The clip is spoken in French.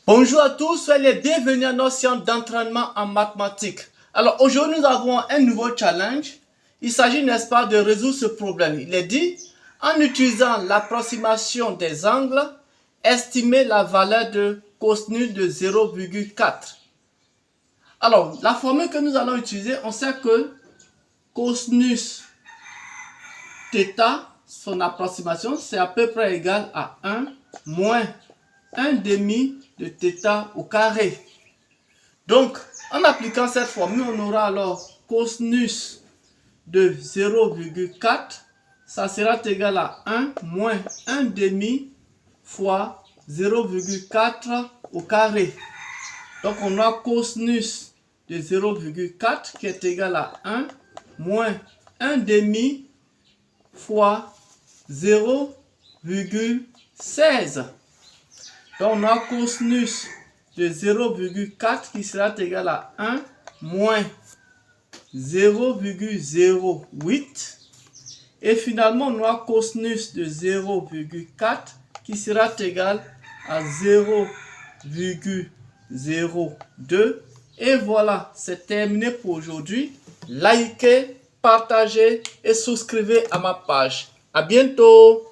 Bonjour à tous, soyez les bienvenus à notre séance d'entraînement en mathématiques. Alors aujourd'hui nous avons un nouveau challenge. Il s'agit, n'est-ce pas, de résoudre ce problème. Il est dit, en utilisant l'approximation des angles, estimer la valeur de cosinus de 0,4. Alors la formule que nous allons utiliser, on sait que cosinus θ, son approximation, c'est à peu près égal à 1 moins 1 demi de θ au carré. Donc, en appliquant cette formule, on aura alors cosinus de 0,4, ça sera égal à 1 moins 1 demi fois 0,4 au carré. Donc, on a cosinus de 0,4 qui est égal à 1 moins 1 demi fois 0,16. Donc, on a cosinus de 0,4 qui sera égal à 1 moins 0,08. Et finalement, on a cosinus de 0,4 qui sera égal à 0,02. Et voilà, c'est terminé pour aujourd'hui. Likez, partagez et souscrivez à ma page. À bientôt!